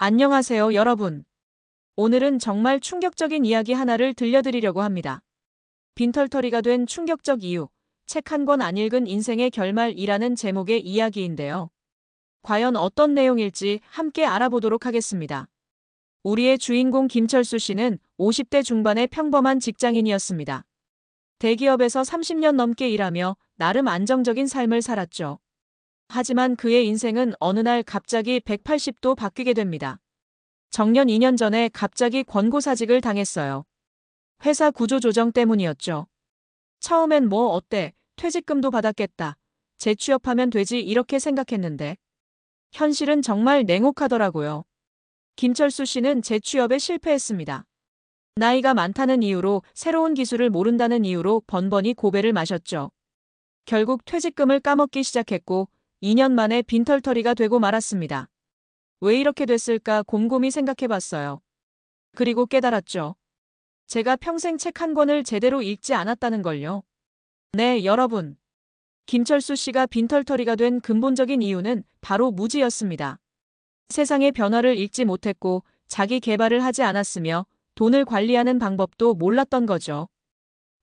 안녕하세요, 여러분. 오늘은 정말 충격적인 이야기 하나를 들려드리려고 합니다. 빈털터리가 된 충격적 이유, 책 한 권 안 읽은 인생의 결말이라는 제목의 이야기인데요. 과연 어떤 내용일지 함께 알아보도록 하겠습니다. 우리의 주인공 김철수 씨는 50대 중반의 평범한 직장인이었습니다. 대기업에서 30년 넘게 일하며 나름 안정적인 삶을 살았죠. 하지만 그의 인생은 어느 날 갑자기 180도 바뀌게 됩니다. 정년 2년 전에 갑자기 권고사직을 당했어요. 회사 구조조정 때문이었죠. 처음엔 뭐 어때, 퇴직금도 받았겠다, 재취업하면 되지 이렇게 생각했는데 현실은 정말 냉혹하더라고요. 김철수 씨는 재취업에 실패했습니다. 나이가 많다는 이유로 새로운 기술을 모른다는 이유로 번번이 고배를 마셨죠. 결국 퇴직금을 까먹기 시작했고 2년 만에 빈털터리가 되고 말았습니다. 왜 이렇게 됐을까 곰곰이 생각해봤어요. 그리고 깨달았죠. 제가 평생 책 한 권을 제대로 읽지 않았다는 걸요. 네, 여러분. 김철수 씨가 빈털터리가 된 근본적인 이유는 바로 무지였습니다. 세상의 변화를 읽지 못했고 자기 개발을 하지 않았으며 돈을 관리하는 방법도 몰랐던 거죠.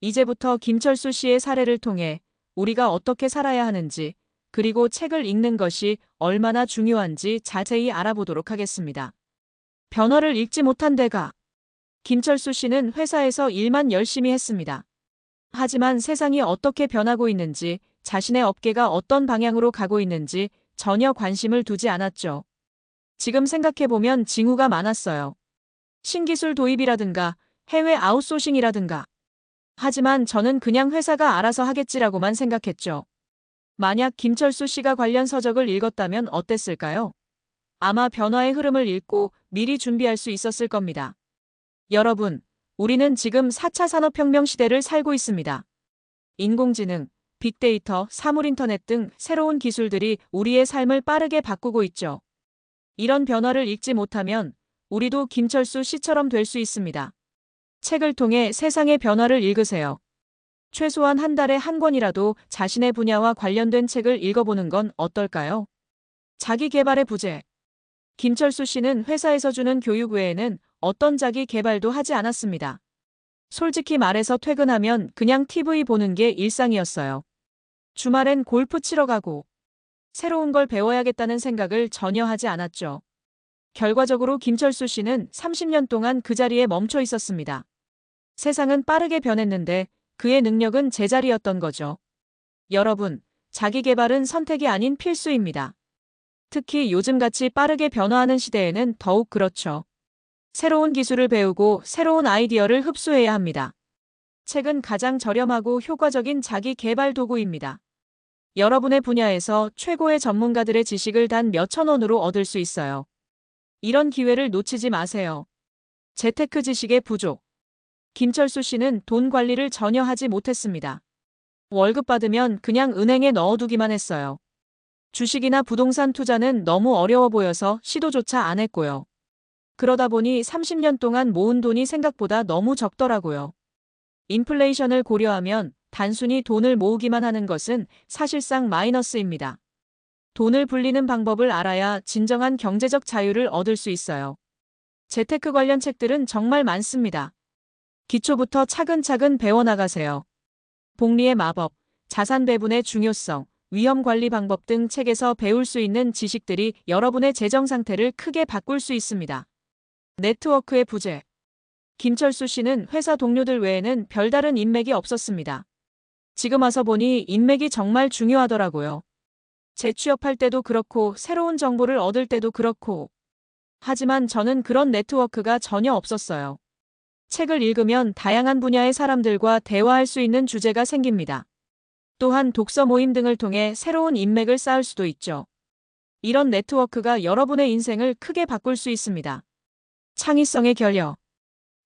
이제부터 김철수 씨의 사례를 통해 우리가 어떻게 살아야 하는지, 그리고 책을 읽는 것이 얼마나 중요한지 자세히 알아보도록 하겠습니다. 변화를 읽지 못한 대가. 김철수 씨는 회사에서 일만 열심히 했습니다. 하지만 세상이 어떻게 변하고 있는지, 자신의 업계가 어떤 방향으로 가고 있는지 전혀 관심을 두지 않았죠. 지금 생각해보면 징후가 많았어요. 신기술 도입이라든가 해외 아웃소싱이라든가. 하지만 저는 그냥 회사가 알아서 하겠지라고만 생각했죠. 만약 김철수 씨가 관련 서적을 읽었다면 어땠을까요? 아마 변화의 흐름을 읽고 미리 준비할 수 있었을 겁니다. 여러분, 우리는 지금 4차 산업혁명 시대를 살고 있습니다. 인공지능, 빅데이터, 사물인터넷 등 새로운 기술들이 우리의 삶을 빠르게 바꾸고 있죠. 이런 변화를 읽지 못하면 우리도 김철수 씨처럼 될 수 있습니다. 책을 통해 세상의 변화를 읽으세요. 최소한 한 달에 한 권이라도 자신의 분야와 관련된 책을 읽어보는 건 어떨까요? 자기 개발의 부재. 김철수 씨는 회사에서 주는 교육 외에는 어떤 자기 개발도 하지 않았습니다. 솔직히 말해서 퇴근하면 그냥 TV 보는 게 일상이었어요. 주말엔 골프 치러 가고 새로운 걸 배워야겠다는 생각을 전혀 하지 않았죠. 결과적으로 김철수 씨는 30년 동안 그 자리에 멈춰 있었습니다. 세상은 빠르게 변했는데 그의 능력은 제자리였던 거죠. 여러분, 자기 개발은 선택이 아닌 필수입니다. 특히 요즘같이 빠르게 변화하는 시대에는 더욱 그렇죠. 새로운 기술을 배우고 새로운 아이디어를 흡수해야 합니다. 책은 가장 저렴하고 효과적인 자기 개발 도구입니다. 여러분의 분야에서 최고의 전문가들의 지식을 단 몇천 원으로 얻을 수 있어요. 이런 기회를 놓치지 마세요. 재테크 지식의 부족. 김철수 씨는 돈 관리를 전혀 하지 못했습니다. 월급 받으면 그냥 은행에 넣어두기만 했어요. 주식이나 부동산 투자는 너무 어려워 보여서 시도조차 안 했고요. 그러다 보니 30년 동안 모은 돈이 생각보다 너무 적더라고요. 인플레이션을 고려하면 단순히 돈을 모으기만 하는 것은 사실상 마이너스입니다. 돈을 불리는 방법을 알아야 진정한 경제적 자유를 얻을 수 있어요. 재테크 관련 책들은 정말 많습니다. 기초부터 차근차근 배워나가세요. 복리의 마법, 자산 배분의 중요성, 위험 관리 방법 등 책에서 배울 수 있는 지식들이 여러분의 재정 상태를 크게 바꿀 수 있습니다. 네트워크의 부재. 김철수 씨는 회사 동료들 외에는 별다른 인맥이 없었습니다. 지금 와서 보니 인맥이 정말 중요하더라고요. 재취업할 때도 그렇고 새로운 정보를 얻을 때도 그렇고. 하지만 저는 그런 네트워크가 전혀 없었어요. 책을 읽으면 다양한 분야의 사람들과 대화할 수 있는 주제가 생깁니다. 또한 독서 모임 등을 통해 새로운 인맥을 쌓을 수도 있죠. 이런 네트워크가 여러분의 인생을 크게 바꿀 수 있습니다. 창의성의 결여.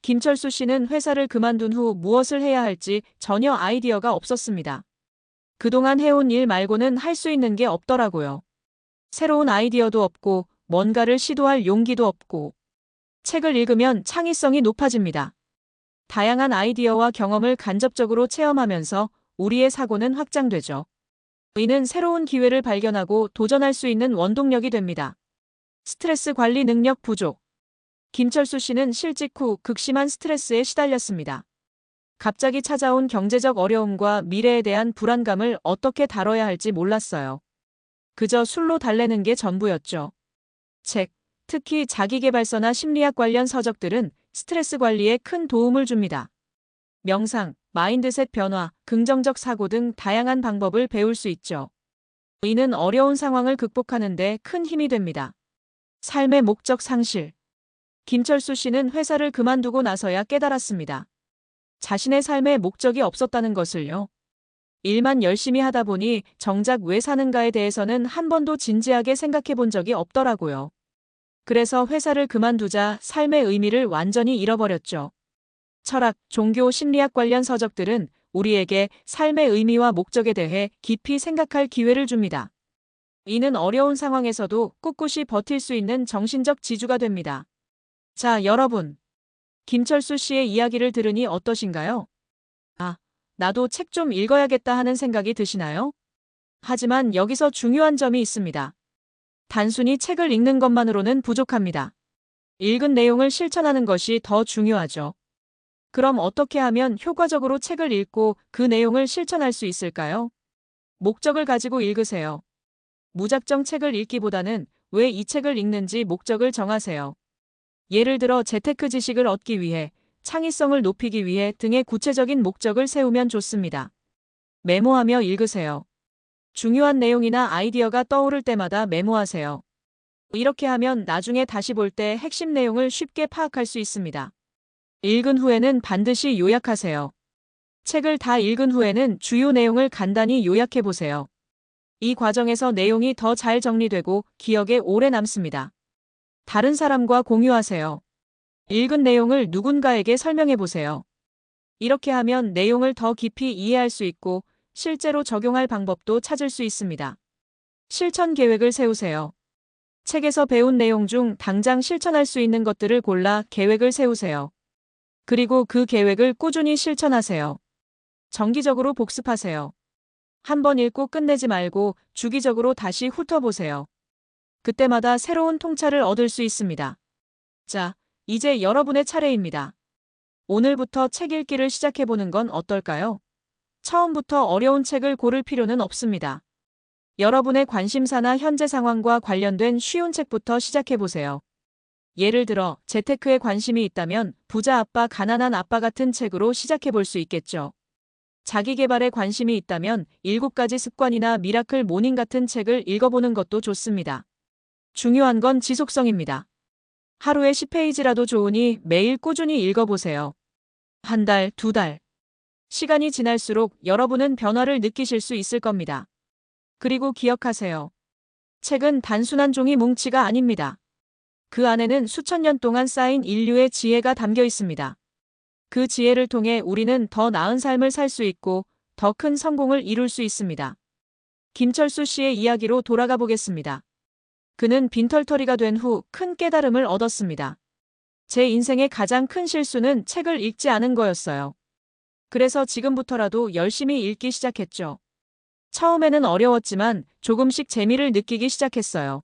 김철수 씨는 회사를 그만둔 후 무엇을 해야 할지 전혀 아이디어가 없었습니다. 그동안 해온 일 말고는 할 수 있는 게 없더라고요. 새로운 아이디어도 없고 뭔가를 시도할 용기도 없고. 책을 읽으면 창의성이 높아집니다. 다양한 아이디어와 경험을 간접적으로 체험하면서 우리의 사고는 확장되죠. 이는 새로운 기회를 발견하고 도전할 수 있는 원동력이 됩니다. 스트레스 관리 능력 부족. 김철수 씨는 실직 후 극심한 스트레스에 시달렸습니다. 갑자기 찾아온 경제적 어려움과 미래에 대한 불안감을 어떻게 다뤄야 할지 몰랐어요. 그저 술로 달래는 게 전부였죠. 책, 특히 자기계발서나 심리학 관련 서적들은 스트레스 관리에 큰 도움을 줍니다. 명상, 마인드셋 변화, 긍정적 사고 등 다양한 방법을 배울 수 있죠. 이는 어려운 상황을 극복하는 데 큰 힘이 됩니다. 삶의 목적 상실. 김철수 씨는 회사를 그만두고 나서야 깨달았습니다. 자신의 삶에 목적이 없었다는 것을요. 일만 열심히 하다 보니 정작 왜 사는가에 대해서는 한 번도 진지하게 생각해 본 적이 없더라고요. 그래서 회사를 그만두자 삶의 의미를 완전히 잃어버렸죠. 철학, 종교, 심리학 관련 서적들은 우리에게 삶의 의미와 목적에 대해 깊이 생각할 기회를 줍니다. 이는 어려운 상황에서도 꿋꿋이 버틸 수 있는 정신적 지주가 됩니다. 자, 여러분. 김철수 씨의 이야기를 들으니 어떠신가요? 아, 나도 책 좀 읽어야겠다 하는 생각이 드시나요? 하지만 여기서 중요한 점이 있습니다. 단순히 책을 읽는 것만으로는 부족합니다. 읽은 내용을 실천하는 것이 더 중요하죠. 그럼 어떻게 하면 효과적으로 책을 읽고 그 내용을 실천할 수 있을까요? 목적을 가지고 읽으세요. 무작정 책을 읽기보다는 왜 이 책을 읽는지 목적을 정하세요. 예를 들어 재테크 지식을 얻기 위해, 창의성을 높이기 위해 등의 구체적인 목적을 세우면 좋습니다. 메모하며 읽으세요. 중요한 내용이나 아이디어가 떠오를 때마다 메모하세요. 이렇게 하면 나중에 다시 볼 때 핵심 내용을 쉽게 파악할 수 있습니다. 읽은 후에는 반드시 요약하세요. 책을 다 읽은 후에는 주요 내용을 간단히 요약해 보세요. 이 과정에서 내용이 더 잘 정리되고 기억에 오래 남습니다. 다른 사람과 공유하세요. 읽은 내용을 누군가에게 설명해 보세요. 이렇게 하면 내용을 더 깊이 이해할 수 있고 실제로 적용할 방법도 찾을 수 있습니다. 실천 계획을 세우세요. 책에서 배운 내용 중 당장 실천할 수 있는 것들을 골라 계획을 세우세요. 그리고 그 계획을 꾸준히 실천하세요. 정기적으로 복습하세요. 한 번 읽고 끝내지 말고 주기적으로 다시 훑어보세요. 그때마다 새로운 통찰을 얻을 수 있습니다. 자, 이제 여러분의 차례입니다. 오늘부터 책 읽기를 시작해보는 건 어떨까요? 처음부터 어려운 책을 고를 필요는 없습니다. 여러분의 관심사나 현재 상황과 관련된 쉬운 책부터 시작해보세요. 예를 들어 재테크에 관심이 있다면 부자 아빠, 가난한 아빠 같은 책으로 시작해볼 수 있겠죠. 자기계발에 관심이 있다면 7가지 습관이나 미라클 모닝 같은 책을 읽어보는 것도 좋습니다. 중요한 건 지속성입니다. 하루에 10페이지라도 좋으니 매일 꾸준히 읽어보세요. 한 달, 2달. 시간이 지날수록 여러분은 변화를 느끼실 수 있을 겁니다. 그리고 기억하세요. 책은 단순한 종이 뭉치가 아닙니다. 그 안에는 수천 년 동안 쌓인 인류의 지혜가 담겨 있습니다. 그 지혜를 통해 우리는 더 나은 삶을 살 수 있고 더 큰 성공을 이룰 수 있습니다. 김철수 씨의 이야기로 돌아가 보겠습니다. 그는 빈털터리가 된 후 큰 깨달음을 얻었습니다. 제 인생의 가장 큰 실수는 책을 읽지 않은 거였어요. 그래서 지금부터라도 열심히 읽기 시작했죠. 처음에는 어려웠지만 조금씩 재미를 느끼기 시작했어요.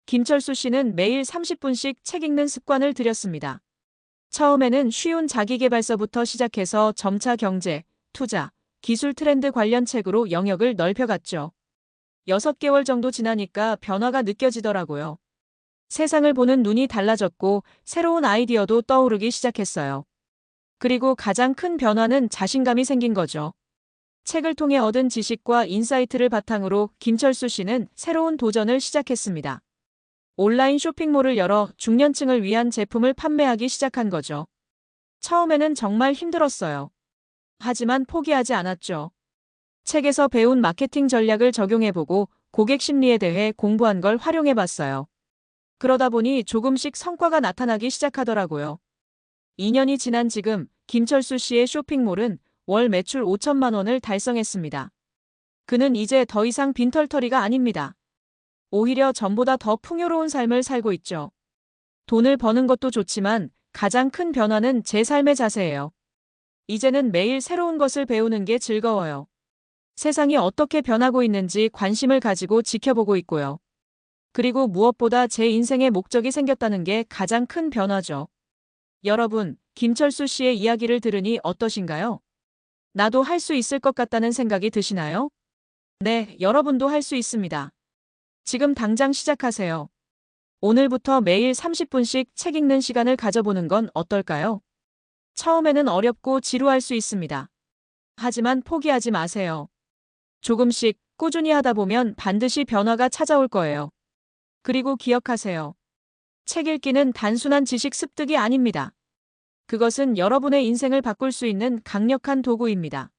김철수 씨는 매일 30분씩 책 읽는 습관을 들였습니다. 처음에는 쉬운 자기계발서부터 시작해서 점차 경제, 투자, 기술 트렌드 관련 책으로 영역을 넓혀갔죠. 6개월 정도 지나니까 변화가 느껴지더라고요. 세상을 보는 눈이 달라졌고 새로운 아이디어도 떠오르기 시작했어요. 그리고 가장 큰 변화는 자신감이 생긴 거죠. 책을 통해 얻은 지식과 인사이트를 바탕으로 김철수 씨는 새로운 도전을 시작했습니다. 온라인 쇼핑몰을 열어 중년층을 위한 제품을 판매하기 시작한 거죠. 처음에는 정말 힘들었어요. 하지만 포기하지 않았죠. 책에서 배운 마케팅 전략을 적용해보고 고객 심리에 대해 공부한 걸 활용해봤어요. 그러다 보니 조금씩 성과가 나타나기 시작하더라고요. 2년이 지난 지금 김철수 씨의 쇼핑몰은 월 매출 5천만 원을 달성했습니다. 그는 이제 더 이상 빈털터리가 아닙니다. 오히려 전보다 더 풍요로운 삶을 살고 있죠. 돈을 버는 것도 좋지만 가장 큰 변화는 제 삶의 자세예요. 이제는 매일 새로운 것을 배우는 게 즐거워요. 세상이 어떻게 변하고 있는지 관심을 가지고 지켜보고 있고요. 그리고 무엇보다 제 인생의 목적이 생겼다는 게 가장 큰 변화죠. 여러분, 김철수 씨의 이야기를 들으니 어떠신가요? 나도 할 수 있을 것 같다는 생각이 드시나요? 네, 여러분도 할 수 있습니다. 지금 당장 시작하세요. 오늘부터 매일 30분씩 책 읽는 시간을 가져보는 건 어떨까요? 처음에는 어렵고 지루할 수 있습니다. 하지만 포기하지 마세요. 조금씩 꾸준히 하다 보면 반드시 변화가 찾아올 거예요. 그리고 기억하세요. 책 읽기는 단순한 지식 습득이 아닙니다. 그것은 여러분의 인생을 바꿀 수 있는 강력한 도구입니다.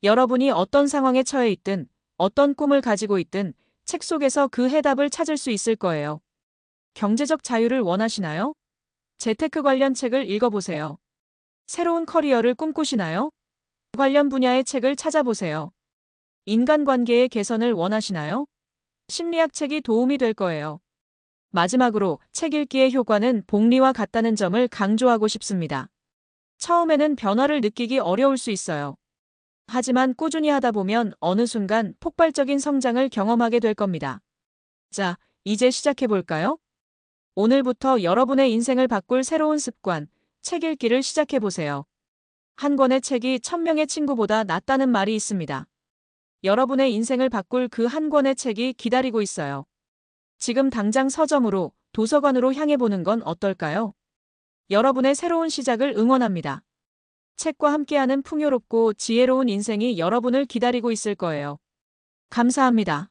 여러분이 어떤 상황에 처해 있든, 어떤 꿈을 가지고 있든, 책 속에서 그 해답을 찾을 수 있을 거예요. 경제적 자유를 원하시나요? 재테크 관련 책을 읽어보세요. 새로운 커리어를 꿈꾸시나요? 관련 분야의 책을 찾아보세요. 인간관계의 개선을 원하시나요? 심리학 책이 도움이 될 거예요. 마지막으로 책 읽기의 효과는 복리와 같다는 점을 강조하고 싶습니다. 처음에는 변화를 느끼기 어려울 수 있어요. 하지만 꾸준히 하다 보면 어느 순간 폭발적인 성장을 경험하게 될 겁니다. 자, 이제 시작해볼까요? 오늘부터 여러분의 인생을 바꿀 새로운 습관, 책 읽기를 시작해보세요. 한 권의 책이 1000명의 친구보다 낫다는 말이 있습니다. 여러분의 인생을 바꿀 그 한 권의 책이 기다리고 있어요. 지금 당장 서점으로, 도서관으로 향해 보는 건 어떨까요? 여러분의 새로운 시작을 응원합니다. 책과 함께하는 풍요롭고 지혜로운 인생이 여러분을 기다리고 있을 거예요. 감사합니다.